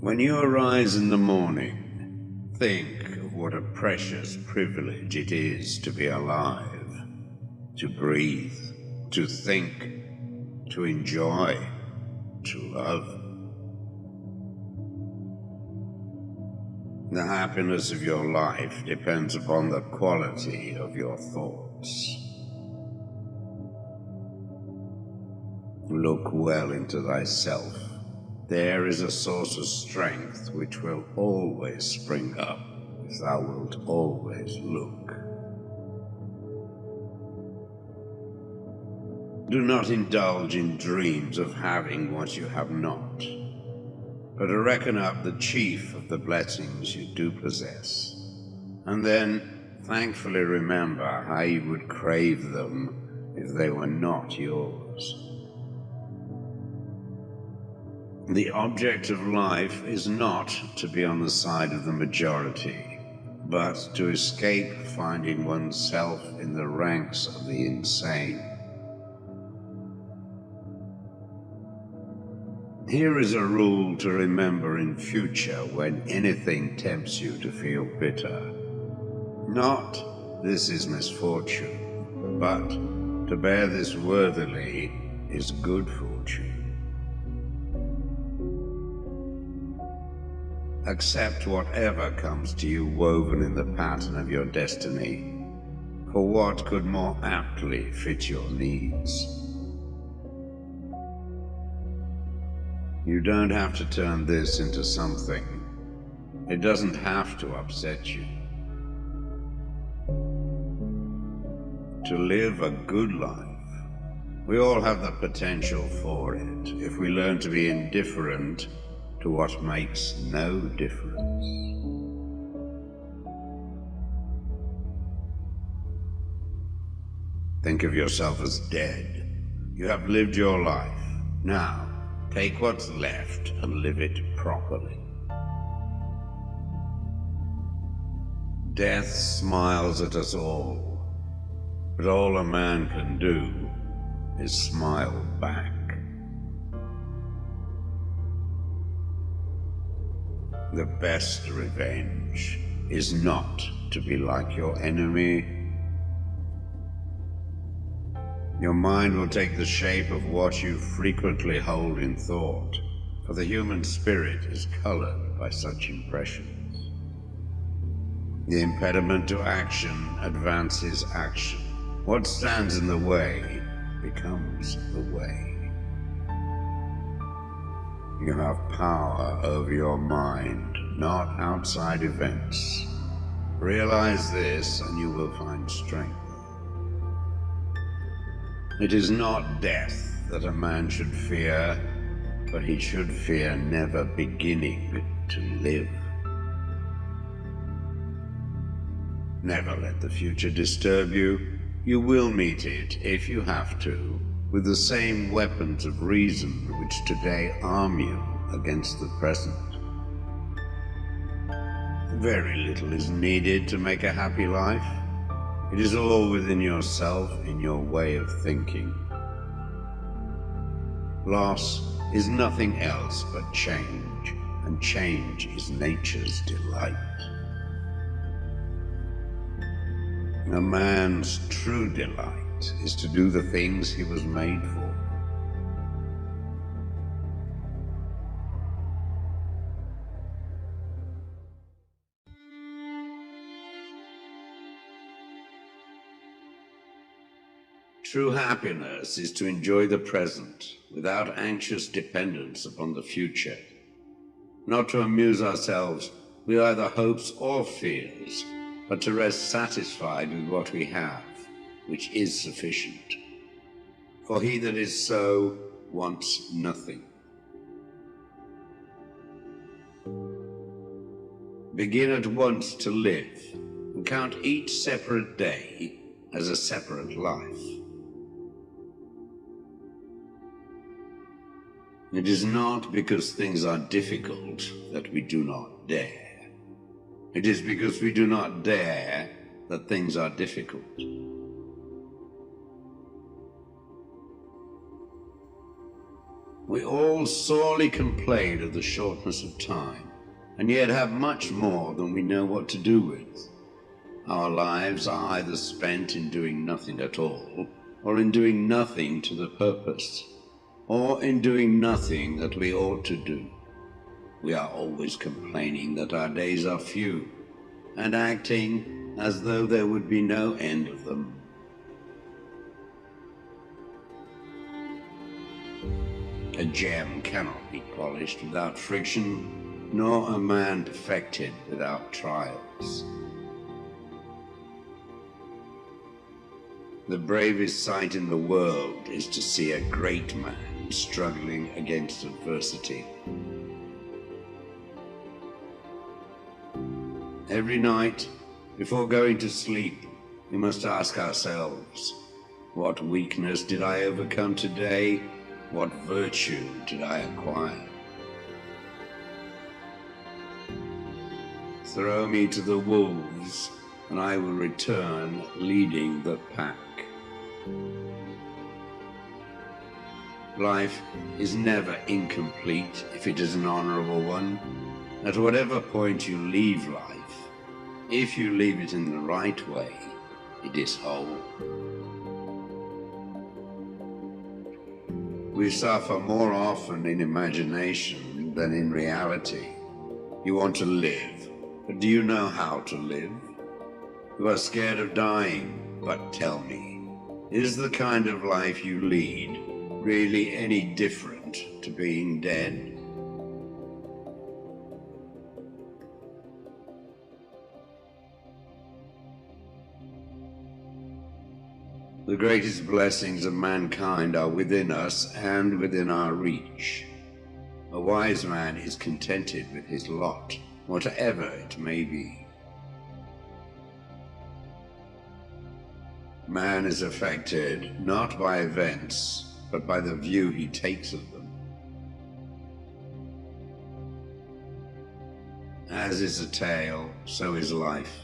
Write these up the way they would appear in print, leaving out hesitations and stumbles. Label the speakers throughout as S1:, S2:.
S1: When you arise in the morning, think of what a precious privilege it is to be alive, to breathe, to think, to enjoy, to love. The happiness of your life depends upon the quality of your thoughts. Look well into thyself. There is a source of strength which will always spring up if thou wilt always look. Do not indulge in dreams of having what you have not, but reckon up the chief of the blessings you do possess, and then thankfully remember how you would crave them if they were not yours. The object of life is not to be on the side of the majority, but to escape finding oneself in the ranks of the insane. Here is a rule to remember in future when anything tempts you to feel bitter. Not, this is misfortune, but to bear this worthily is good fortune. Accept whatever comes to you woven in the pattern of your destiny, for what could more aptly fit your needs? You don't have to turn this into something. It doesn't have to upset you. To live a good life, we all have the potential for it if we learn to be indifferent to what makes no difference. Think of yourself as dead. You have lived your life. Now, take what's left and live it properly. Death smiles at us all, but all a man can do is smile back. The best revenge is not to be like your enemy. Your mind will take the shape of what you frequently hold in thought, for the human spirit is colored by such impressions. The impediment to action advances action. What stands in the way becomes the way. You have power over your mind, not outside events. Realize this and you will find strength. It is not death that a man should fear, but he should fear never beginning to live. Never let the future disturb you. You will meet it, if you have to, with the same weapons of reason which today arm you against the present. Very little is needed to make a happy life. It is all within yourself, in your way of thinking. Loss is nothing else but change, and change is nature's delight. A man's true delight is to do the things he was made for. True happiness is to enjoy the present without anxious dependence upon the future. Not to amuse ourselves with either hopes or fears, but to rest satisfied with what we have, which is sufficient. For he that is so wants nothing. Begin at once to live, and count each separate day as a separate life. It is not because things are difficult that we do not dare. It is because we do not dare that things are difficult. We all sorely complain of the shortness of time, and yet have much more than we know what to do with. Our lives are either spent in doing nothing at all, or in doing nothing to the purpose, or in doing nothing that we ought to do. We are always complaining that our days are few, and acting as though there would be no end of them. A gem cannot be polished without friction, nor a man perfected without trials. The bravest sight in the world is to see a great man struggling against adversity. Every night, before going to sleep, we must ask ourselves, what weakness did I overcome today? What virtue did I acquire? Throw me to the wolves, and I will return leading the pack. Life is never incomplete if it is an honorable one. At whatever point you leave life, if you leave it in the right way, it is whole. We suffer more often in imagination than in reality. You want to live, but do you know how to live? You are scared of dying, but tell me, is the kind of life you lead really any different to being dead? The greatest blessings of mankind are within us and within our reach. A wise man is contented with his lot, whatever it may be. Man is affected not by events, but by the view he takes of them. As is a tale, so is life.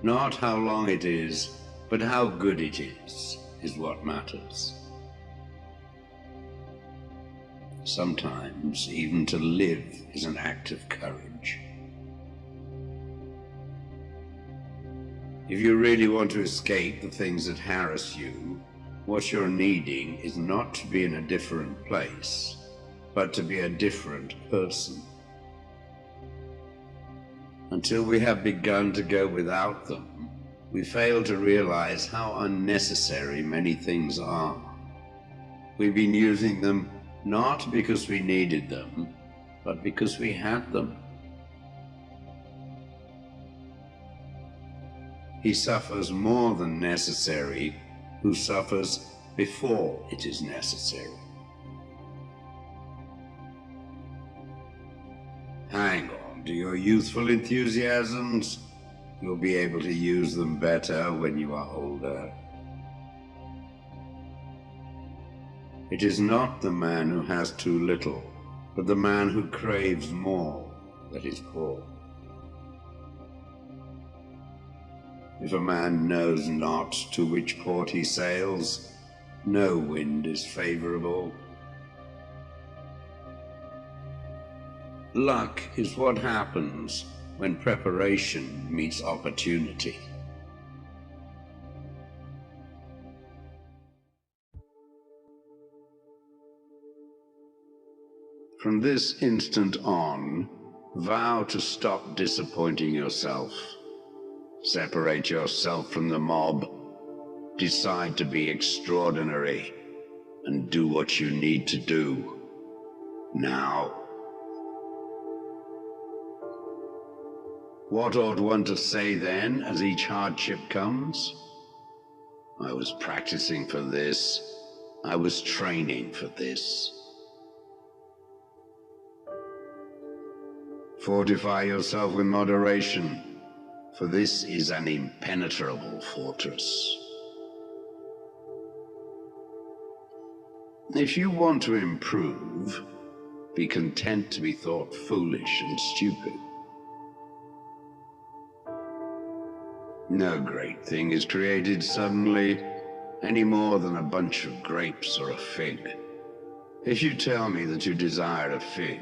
S1: Not how long it is, but how good it is what matters. Sometimes even to live is an act of courage. If you really want to escape the things that harass you, what you're needing is not to be in a different place, but to be a different person. Until we have begun to go without them, we fail to realize how unnecessary many things are. We've been using them not because we needed them, but because we had them. He suffers more than necessary who suffers before it is necessary. Hang on to your youthful enthusiasms. You'll be able to use them better when you are older. It is not the man who has too little, but the man who craves more that is poor. If a man knows not to which port he sails, no wind is favorable. Luck is what happens when preparation meets opportunity. From this instant on, vow to stop disappointing yourself. Separate yourself from the mob. Decide to be extraordinary, and do what you need to do. Now. What ought one to say then, as each hardship comes? I was practicing for this. I was training for this. Fortify yourself with moderation, for this is an impenetrable fortress. If you want to improve, be content to be thought foolish and stupid. No great thing is created suddenly, any more than a bunch of grapes or a fig. If you tell me that you desire a fig,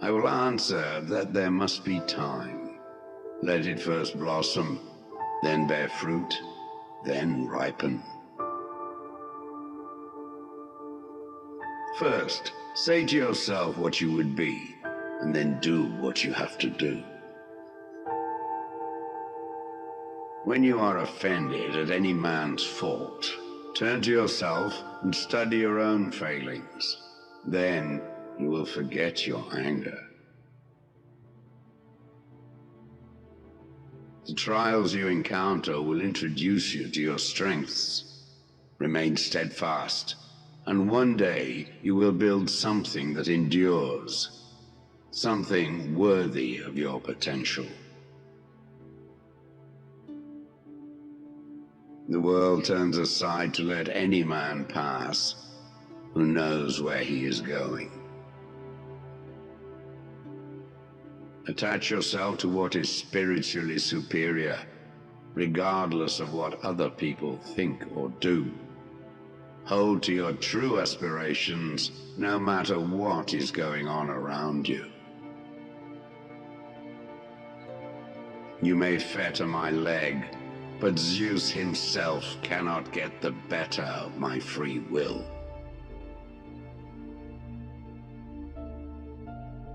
S1: I will answer that there must be time. Let it first blossom, then bear fruit, then ripen. First, say to yourself what you would be, and then do what you have to do. When you are offended at any man's fault, turn to yourself and study your own failings. Then you will forget your anger. The trials you encounter will introduce you to your strengths. Remain steadfast, and one day you will build something that endures, something worthy of your potential. The world turns aside to let any man pass who knows where he is going. Attach yourself to what is spiritually superior, regardless of what other people think or do. Hold to your true aspirations, no matter what is going on around you. You may fetter my leg, but Zeus himself cannot get the better of my free will.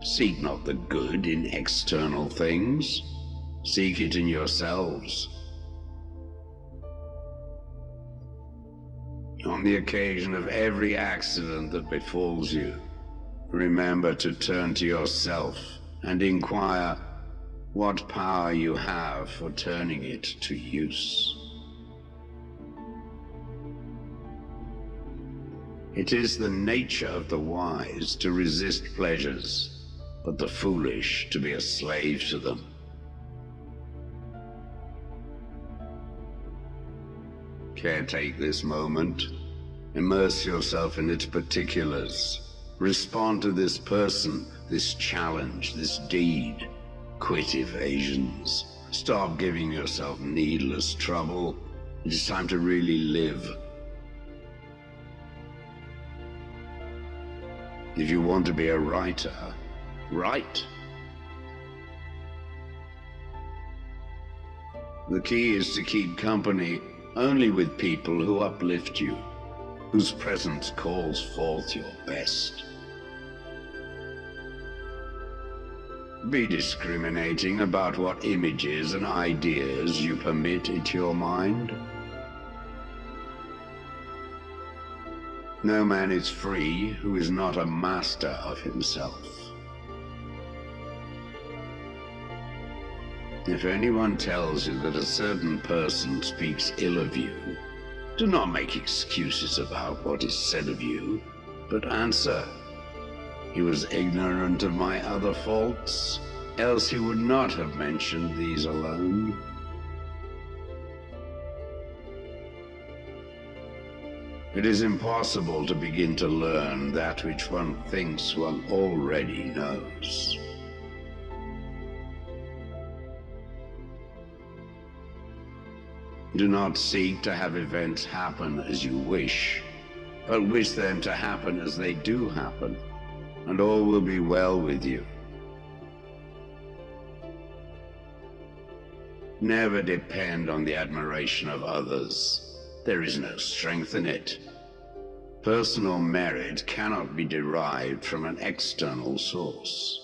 S1: Seek not the good in external things. Seek it in yourselves. On the occasion of every accident that befalls you, remember to turn to yourself and inquire what power you have for turning it to use. It is the nature of the wise to resist pleasures, but the foolish to be a slave to them. Caretake this moment. Immerse yourself in its particulars. Respond to this person, this challenge, this deed. Quit evasions. Stop giving yourself needless trouble. It is time to really live. If you want to be a writer, write. The key is to keep company only with people who uplift you, whose presence calls forth your best. Be discriminating about what images and ideas you permit into your mind. No man is free who is not a master of himself. If anyone tells you that a certain person speaks ill of you, do not make excuses about what is said of you, but answer, "He was ignorant of my other faults, else he would not have mentioned these alone." It is impossible to begin to learn that which one thinks one already knows. Do not seek to have events happen as you wish, but wish them to happen as they do happen, and all will be well with you. Never depend on the admiration of others. There is no strength in it. Personal merit cannot be derived from an external source.